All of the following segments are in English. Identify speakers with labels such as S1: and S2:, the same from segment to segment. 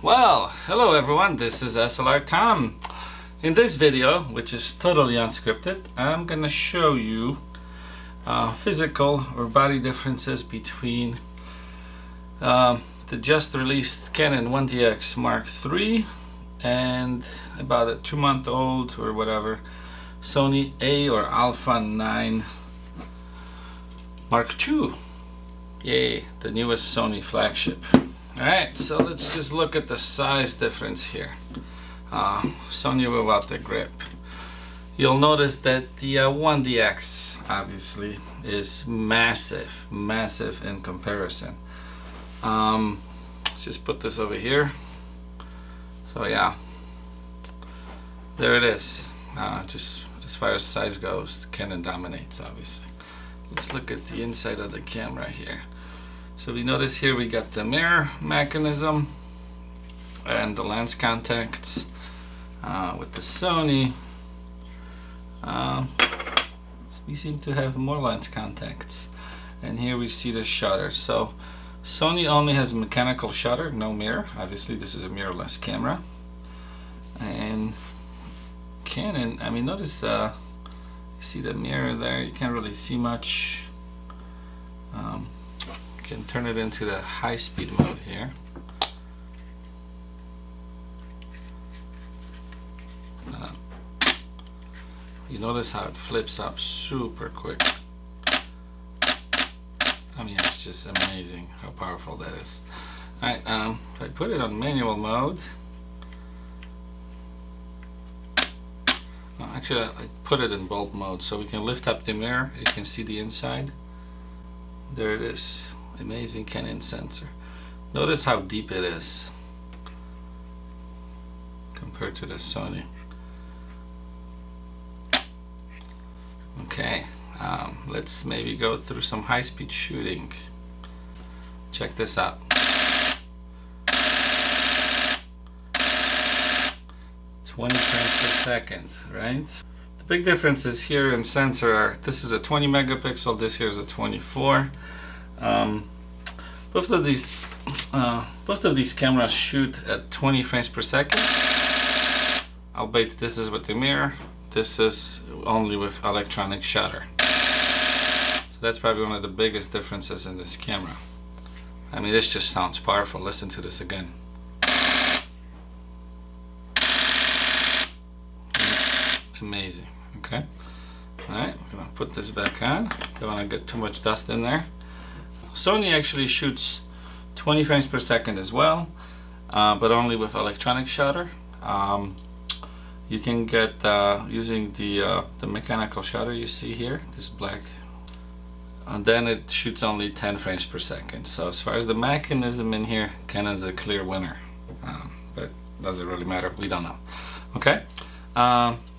S1: Well, hello everyone, this is SLR Tom. In this video, which is totally unscripted, I'm gonna show you physical or body differences between the just released Canon 1DX Mark III and about a 2-month-old or whatever Sony A or Alpha 9 Mark II. Yay, the newest Sony flagship. Alright, so let's just look at the size difference here. Sony without the grip. You'll notice that the 1DX obviously is massive in comparison. Let's just put this over here. So yeah, there it is. Just as far as size goes, Canon dominates obviously. Let's look at the inside of the camera here. So we notice here we got the mirror mechanism and the lens contacts. With the Sony, we seem to have more lens contacts. And here we see the shutter. So Sony only has a mechanical shutter, no mirror. Obviously this is a mirrorless camera. And Canon, I mean, notice you see the mirror there, you can't really see much. Can turn it into the high-speed mode here. You notice how it flips up super quick. I mean, it's just amazing how powerful that is. Alright, if I put it on manual mode, well, actually I put it in bulb mode so we can lift up the mirror, you can see the inside. There it is. Amazing Canon sensor. Notice how deep it is compared to the Sony. Okay, let's maybe go through some high-speed shooting. Check this out. 20 frames per second, right? The big differences here in sensor are, this is a 20 megapixel, this here is a 24. Both of these cameras shoot at 20 frames per second. Albeit this is with the mirror, this is only with electronic shutter. So that's probably one of the biggest differences in this camera. I mean, this just sounds powerful. Listen to this again. Amazing. Okay. All right, I'm gonna put this back on. Don't want to get too much dust in there. Sony actually shoots 20 frames per second as well, but only with electronic shutter. You can get using the mechanical shutter you see here, this black, and then it shoots only 10 frames per second. So as far as the mechanism in here, Canon's a clear winner, but does it really matter? We don't know. Okay,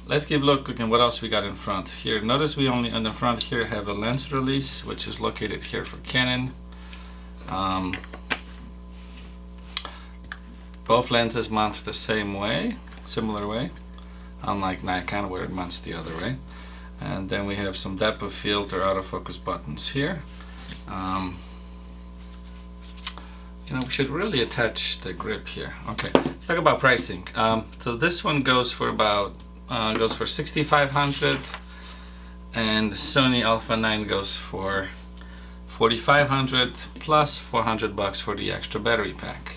S1: let's keep looking what else we got in front here. Notice we only on the front here have a lens release, which is located here for Canon. Both lenses mount the same way, similar way, unlike Nikon where it mounts the other way. And then we have some depth of field or autofocus buttons here. You know, we should really attach the grip here. Okay, let's talk about pricing. So this one goes for about goes for $6,500, and the Sony Alpha 9 goes for $4,500 plus $400 for the extra battery pack,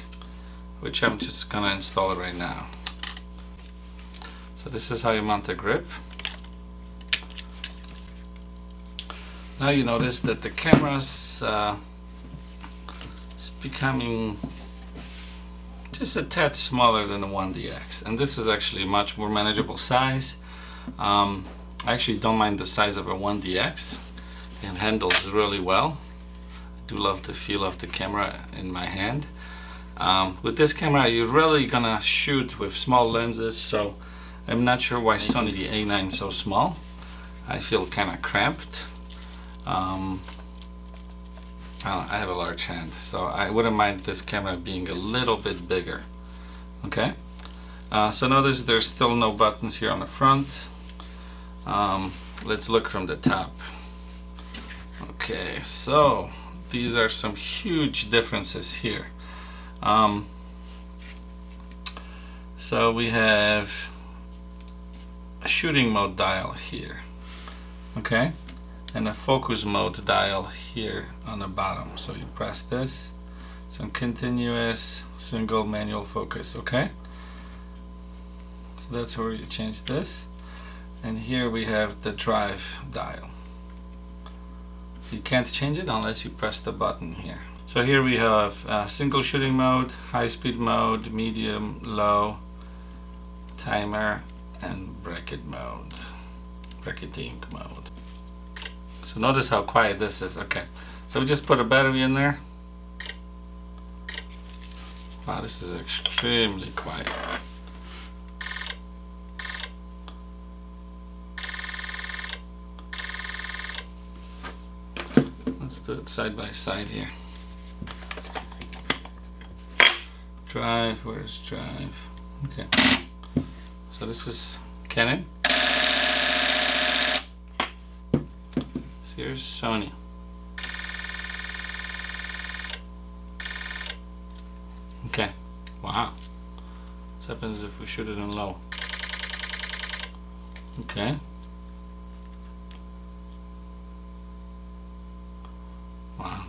S1: which I'm just gonna install it right now. So this is how you mount the grip. Now you notice that the camera's is becoming just a tad smaller than the 1DX, and this is actually a much more manageable size. I actually don't mind the size of a 1DX. It handles really well. I do love the feel of the camera in my hand. With this camera you're really gonna shoot with small lenses, so I'm not sure why Sony the A9 so small. I feel kind of cramped. I have a large hand, so I wouldn't mind this camera being a little bit bigger. Okay, so notice there's still no buttons here on the front. Let's look from the top. Okay, so these are some huge differences here. So we have a shooting mode dial here, okay, and a focus mode dial here on the bottom. So you press this, some continuous single manual focus, okay. So that's where you change this, and here we have the drive dial. You can't change it unless you press the button here. So here we have single shooting mode, high speed mode, medium, low, timer, and bracketing mode. So notice how quiet this is. Okay, so we just put a battery in there. Wow, this is extremely quiet. Let's do it side by side here. Drive, where's drive? Okay, so this is Canon. Here's Sony. Okay, wow. What happens if we shoot it in low? Okay. Wow.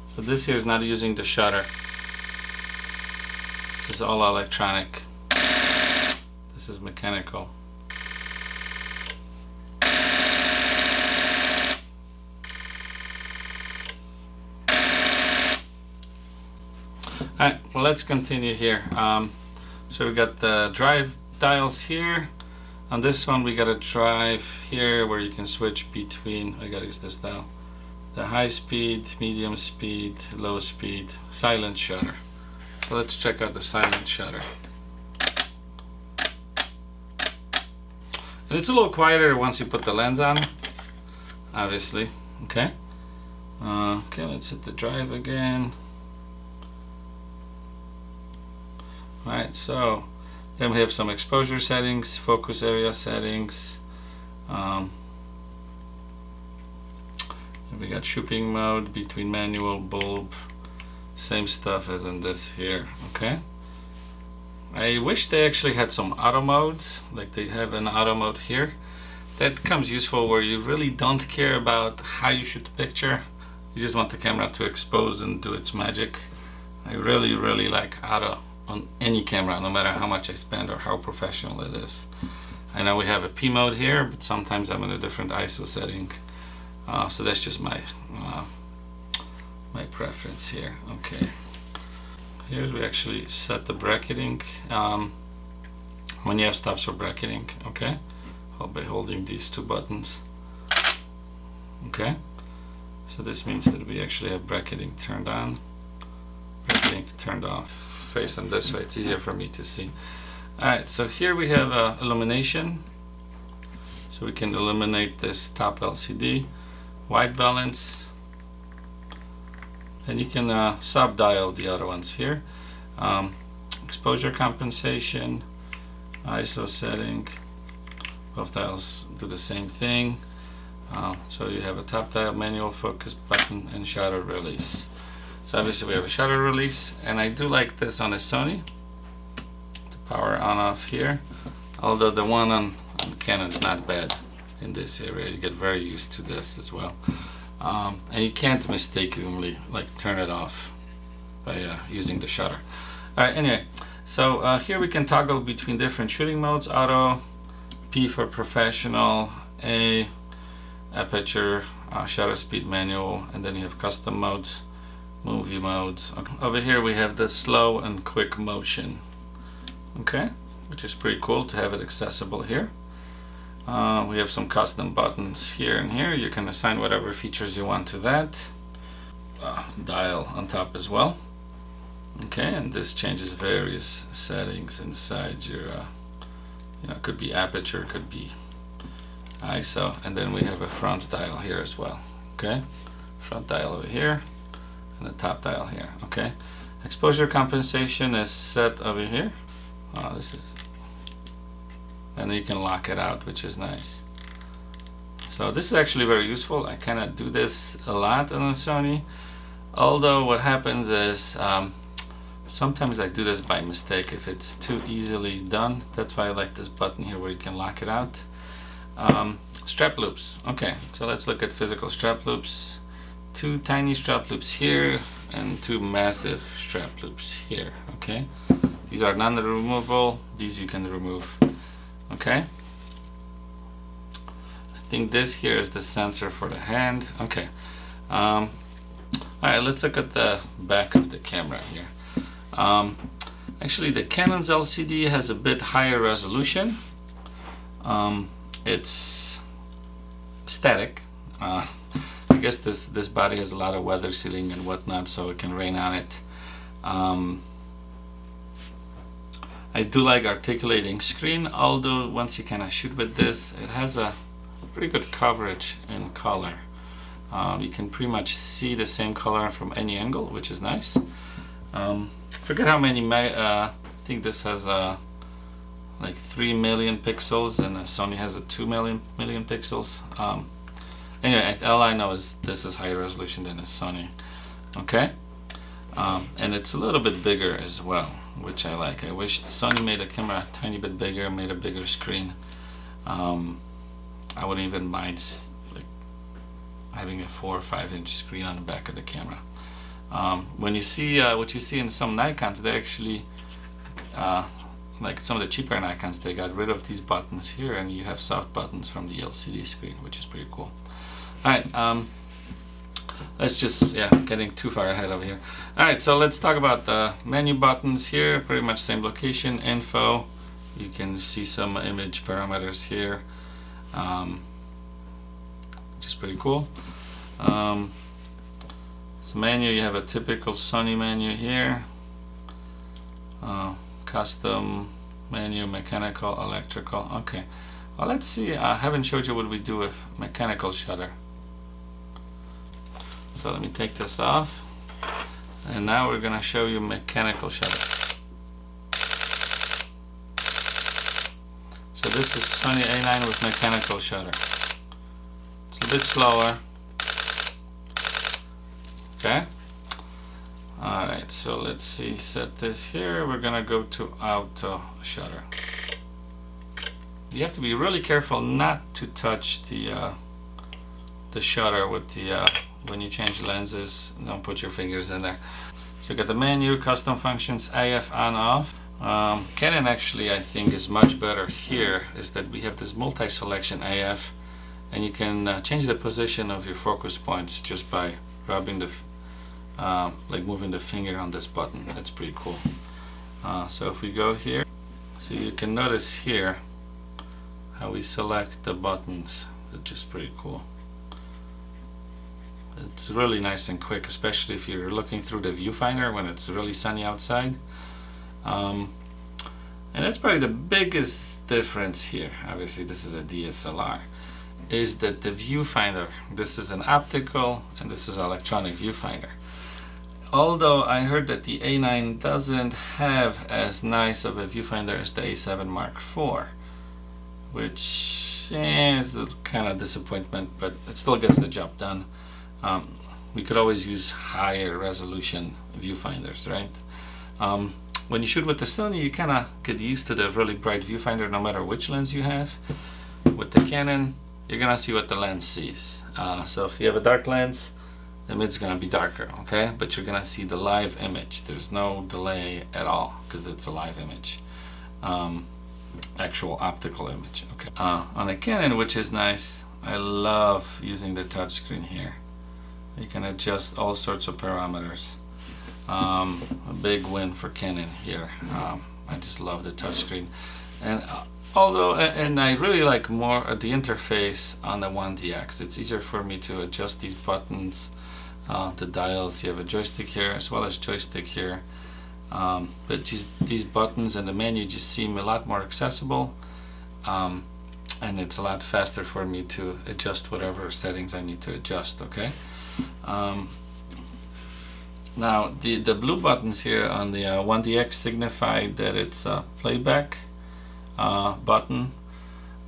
S1: So this here is not using the shutter. This is all electronic. This is mechanical. Alright, well, let's continue here. So we got the drive dials here. On this one we got a drive here where you can switch between, I gotta use this dial, the high speed, medium speed, low speed, silent shutter. So let's check out the silent shutter. And it's a little quieter once you put the lens on, obviously. Okay. Okay, let's hit the drive again. Alright, so then we have some exposure settings, focus area settings. We got shooting mode, between manual, bulb, same stuff as in this here. Okay. I wish they actually had some auto modes, like they have an auto mode here. That comes useful where you really don't care about how you shoot the picture. You just want the camera to expose and do its magic. I really like auto on any camera, no matter how much I spend or how professional it is. I know we have a P mode here, but sometimes I'm in a different ISO setting. So that's just my my preference here. Okay. Here's we actually set the bracketing. When you have stops for bracketing, okay? By holding these two buttons. Okay. So this means that we actually have bracketing turned on, bracketing turned off. Facing this way, it's easier for me to see. Alright, so here we have illumination. So we can illuminate this top LCD, white balance, and you can sub-dial the other ones here. Exposure compensation, ISO setting, both dials do the same thing. So you have a top dial, manual focus button, and shutter release. So obviously we have a shutter release, and I do like this on a Sony, the power on off here, although the one on Canon is not bad in this area. You get very used to this as well. And you can't mistakenly like turn it off by using the shutter. Alright, anyway, so here we can toggle between different shooting modes: auto, P for professional, A, aperture, shutter speed, manual, and then you have custom modes, movie modes. Okay. Over here we have the slow and quick motion, okay, which is pretty cool to have it accessible here. We have some custom buttons here and here. You can assign whatever features you want to that. Dial on top as well. Okay, and this changes various settings inside your, you know, it could be aperture, could be ISO, and then we have a front dial here as well. Okay, front dial over here, and the top dial here. Okay, exposure compensation is set over here. This is, and you can lock it out, which is nice. So this is actually very useful. I cannot do this a lot on a Sony, although what happens is Sometimes I do this by mistake if it's too easily done. That's why I like this button here where you can lock it out. Strap loops. Okay, so let's look at physical strap loops. 2 tiny strap loops here and 2 massive strap loops here. Okay, these are non-removable. These you can remove. Okay, I think this here is the sensor for the hand. Okay, all right, let's look at the back of the camera here. Actually, the Canon's LCD has a bit higher resolution. It's static. I guess this body has a lot of weather sealing and whatnot, so it can rain on it. I do like articulating screen, although once you kind of shoot with this, it has a pretty good coverage in color. You can pretty much see the same color from any angle, which is nice. Forget how many, I think this has like 3 million pixels, and Sony has a 2 million pixels. Anyway, all I know is this is higher resolution than a Sony. Okay, and it's a little bit bigger as well, which I like. I wish Sony made a camera a tiny bit bigger, made a bigger screen. I wouldn't even mind like having a 4 or 5 inch screen on the back of the camera. When you see what you see in some Nikons, they actually like some of the cheaper Nikons, they got rid of these buttons here, and you have soft buttons from the LCD screen, which is pretty cool. Alright, let's just, getting too far ahead over here. Alright, so let's talk about the menu buttons here. Pretty much same location, info. You can see some image parameters here, which is pretty cool. So menu, you have a typical Sony menu here. Custom menu, mechanical, electrical. Okay, well, let's see. I haven't showed you what we do with mechanical shutter. So let me take this off, and now we're gonna show you mechanical shutter. So this is Sony A9 with mechanical shutter. It's a bit slower. Okay. Alright, so let's see, set this here. We're gonna go to auto shutter. You have to be really careful not to touch the shutter with the when you change lenses. Don't put your fingers in there. So you got the menu, custom functions, AF on off. Canon actually, I think, is much better here, is that we have this multi-selection AF, and you can change the position of your focus points just by rubbing the like moving the finger on this button. That's pretty cool. So if we go here, so you can notice here how we select the buttons, which is pretty cool. It's really nice and quick, especially if you're looking through the viewfinder when it's really sunny outside. And that's probably the biggest difference here. Obviously this is a DSLR, is that the viewfinder, this is an optical and this is an electronic viewfinder. Although I heard that the A9 doesn't have as nice of a viewfinder as the A7 Mark IV, which is a kind of disappointment, but it still gets the job done. We could always use higher resolution viewfinders, right? When you shoot with the Sony, you kind of get used to the really bright viewfinder no matter which lens you have. With the Canon, you're gonna see what the lens sees. So if you have a dark lens, the image gonna be darker, okay? But you're gonna see the live image. There's no delay at all because it's a live image, actual optical image. Okay. On a Canon, which is nice, I love using the touchscreen here. You can adjust all sorts of parameters. A big win for Canon here. I just love the touchscreen, and and I really like more the interface on the 1DX. It's easier for me to adjust these buttons. The dials, you have a joystick here as well as joystick here, but these buttons and the menu just seem a lot more accessible, and it's a lot faster for me to adjust whatever settings I need to adjust. Okay. Now the blue buttons here on the 1DX signify that it's a playback button.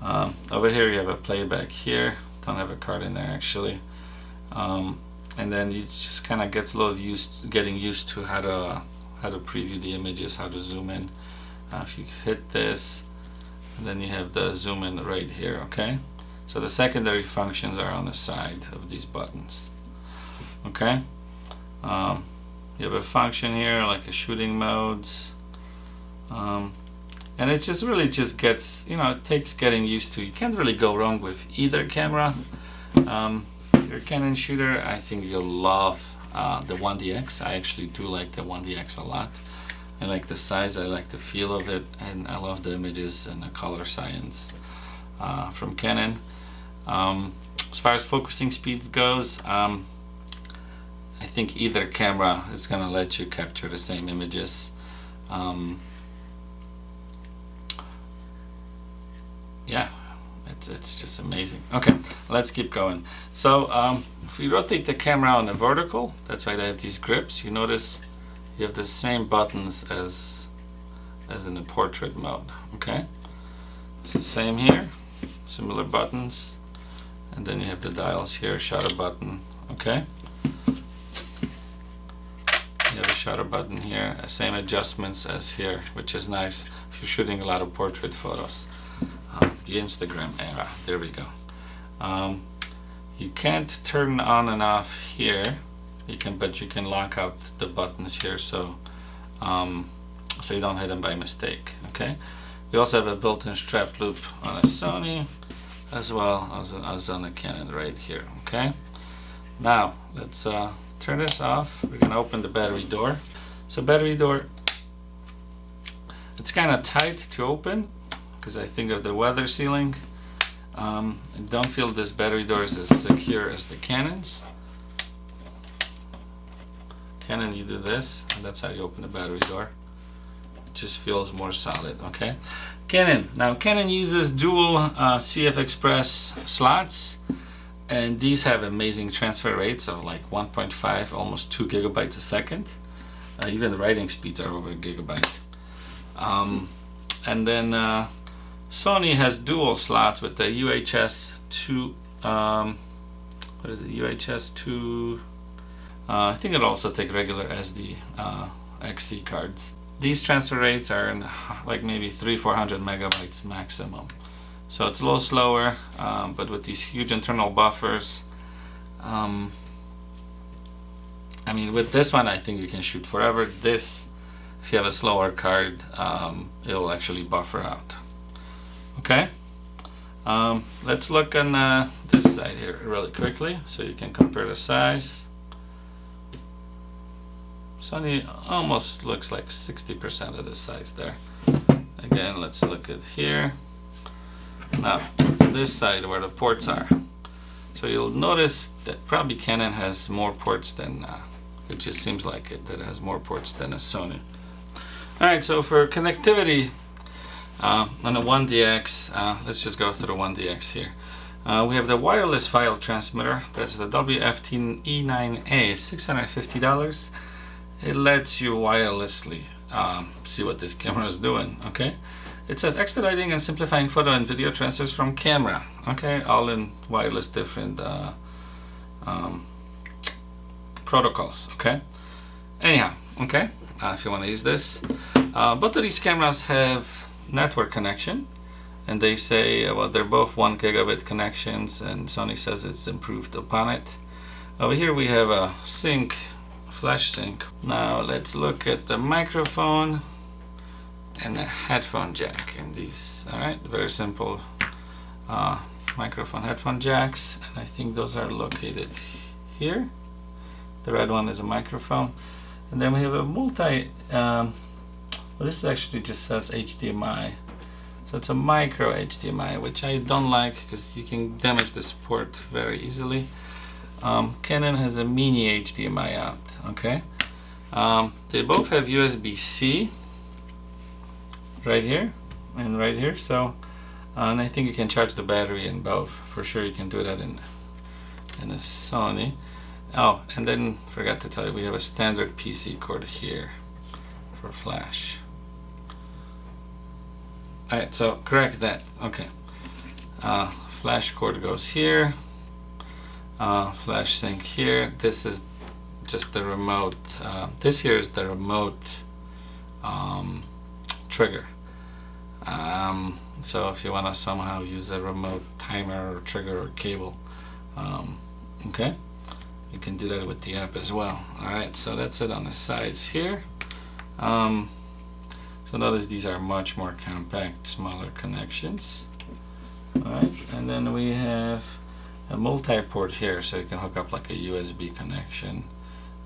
S1: Over here you have a playback here. Don't have a card in there actually. And then you just kind of gets a little getting used to how how to preview the images, how to zoom in. If you hit this, and then you have the zoom in right here, okay? So the secondary functions are on the side of these buttons, okay? You have a function here like a shooting modes, and it just really just gets, you know, it takes getting used to. You can't really go wrong with either camera. If you're a Canon shooter, I think you'll love the 1DX. I actually do like the 1DX a lot. I like the size, I like the feel of it, and I love the images and the color science from Canon. As far as focusing speeds goes, I think either camera is going to let you capture the same images. Yeah, it's just amazing. Okay, let's keep going. So if we rotate the camera on the vertical, that's why they have these grips. You notice you have the same buttons as in the portrait mode. Okay, it's the same here, similar buttons, and then you have the dials here, shutter button. Okay, you have a shutter button here, same adjustments as here, which is nice if you're shooting a lot of portrait photos. The Instagram era, there we go. You can't turn on and off here. But you can lock out the buttons here, so you don't hit them by mistake. Okay. We also have a built-in strap loop on a Sony, as well as on a Canon right here. Okay. Now let's turn this off. We're gonna open the battery door. So battery door, it's kind of tight to open because I think of the weather sealing. I don't feel this battery door is as secure as the Canon's. Canon, you do this, and that's how you open the battery door. It just feels more solid. Okay. Canon. Now Canon uses dual CF Express slots, and these have amazing transfer rates of like 1.5, almost 2 gigabytes a second. Even the writing speeds are over a gigabyte. And then Sony has dual slots with the UHS 2. What is it? UHS 2. I think it'll also take regular SD XC cards. These transfer rates are in like maybe 300-400 megabytes maximum. So it's a little slower, but with these huge internal buffers, I mean, with this one, I think you can shoot forever. This, if you have a slower card, it'll actually buffer out. Okay. Let's look on this side here really quickly, so you can compare the size. Sony almost looks like 60% of the size there. Again, let's look at here. Now, this side where the ports are. So you'll notice that probably Canon has more ports than, it just seems like it, that it has more ports than a Sony. Alright, so for connectivity on the 1DX, let's just go through the 1DX here. We have the wireless file transmitter. That's the WF-E9A, $650. It lets you wirelessly see what this camera is doing. Okay, it says expediting and simplifying photo and video transfers from camera. Okay, all in wireless different protocols. Okay, anyhow, okay, if you want to use this, both of these cameras have network connection, and they say well, they're both 1 gigabit connections, and Sony says it's improved upon it. Over here we have a sync, flash sync. Now let's look at the microphone and the headphone jack in these. All right, very simple microphone headphone jacks, and I think those are located here. The red one is a microphone, and then we have a multi well, this actually just says HDMI, so it's a micro HDMI, which I don't like because you can damage this port very easily. Canon has a mini HDMI out. Okay, they both have USB-C right here and right here. So, and I think you can charge the battery in both. For sure, you can do that in a Sony. Oh, and then forgot to tell you, we have a standard PC cord here for flash. All right, so correct that. Okay, flash cord goes here. Flash sync here. This is just the remote. This here is the remote trigger. So if you want to somehow use a remote timer or trigger or cable, okay, you can do that with the app as well. Alright, so that's it on the sides here. So notice these are much more compact, smaller connections. Alright, and then we have a multi-port here, so you can hook up like a USB connection,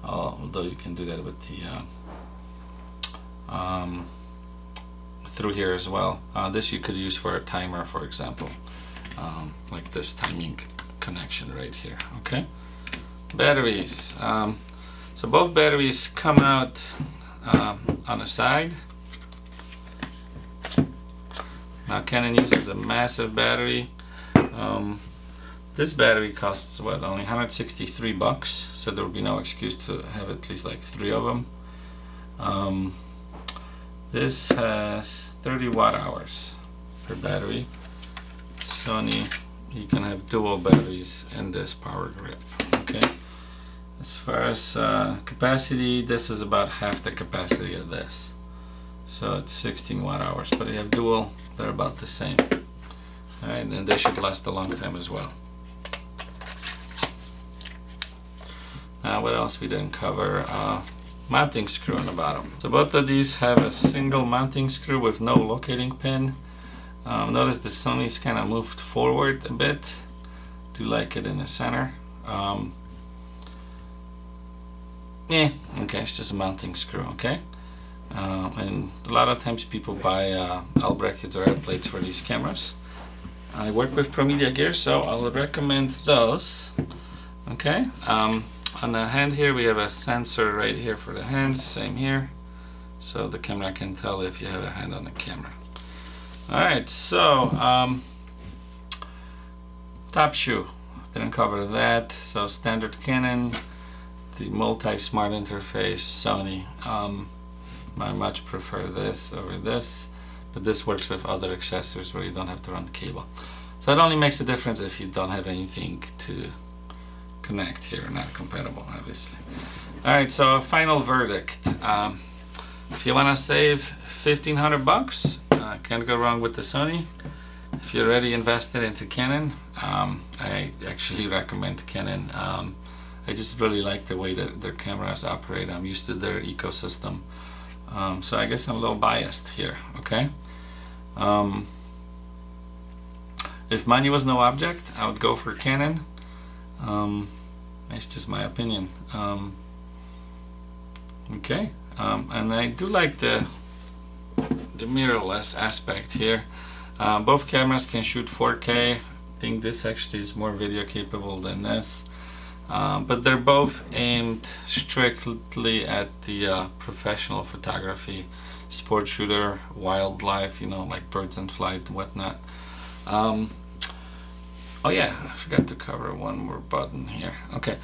S1: although you can do that with the through here as well. This you could use for a timer, for example, like this timing connection right here. Okay, batteries. So both batteries come out on the side. Now Canon uses a massive battery. This battery costs what, only 163 bucks, so there will be no excuse to have at least like 3 of them. This has 30 watt hours per battery. Sony, you can have dual batteries in this power grip. Okay. As far as capacity, this is about half the capacity of this. So it's 16 watt hours, but you have dual, they're about the same. Alright, and they should last a long time as well. Now what else we didn't cover? Mounting screw on the bottom. So both of these have a single mounting screw with no locating pin. Notice the Sony's kind of moved forward a bit to like it in the center. Yeah, okay, it's just a mounting screw, okay? And a lot of times people buy L brackets or L plates for these cameras. I work with Pro Media gear, so I'll recommend those. Okay, on the hand here we have a sensor right here for the hand, same here, so the camera can tell if you have a hand on the camera. Alright, so top shoe, didn't cover that. So standard Canon, the multi-smart interface Sony. I much prefer this over this, but this works with other accessories where you don't have to run cable. So it only makes a difference if you don't have anything to connect here, not compatible obviously. Alright, so a final verdict. If you want to save 1,500 bucks, can't go wrong with the Sony. If you're already invested into Canon, I actually recommend Canon. I just really like the way that their cameras operate. I'm used to their ecosystem. So I guess I'm a little biased here, okay? If money was no object, I would go for Canon. It's just my opinion. Okay, and I do like the mirrorless aspect here. Both cameras can shoot 4K. I think this actually is more video capable than this. But they're both aimed strictly at the professional photography, sport shooter, wildlife, you know, like birds in flight and whatnot. Oh yeah, I forgot to cover one more button here. Okay,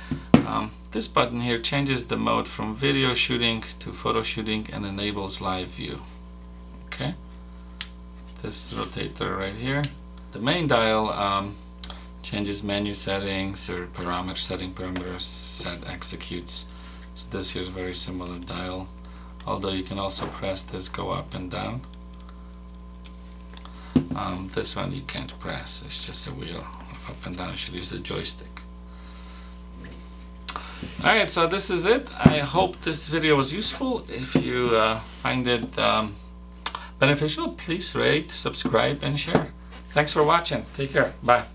S1: this button here changes the mode from video shooting to photo shooting and enables live view. Okay, this rotator right here. The main dial changes menu settings or parameter setting, parameters, set, executes. So this here is a very similar dial, although you can also press this, go up and down. This one you can't press, it's just a wheel of up and down. You should use the joystick. Alright, so this is it. I hope this video was useful. If you find it beneficial, please rate, subscribe, and share. Thanks for watching. Take care. Bye.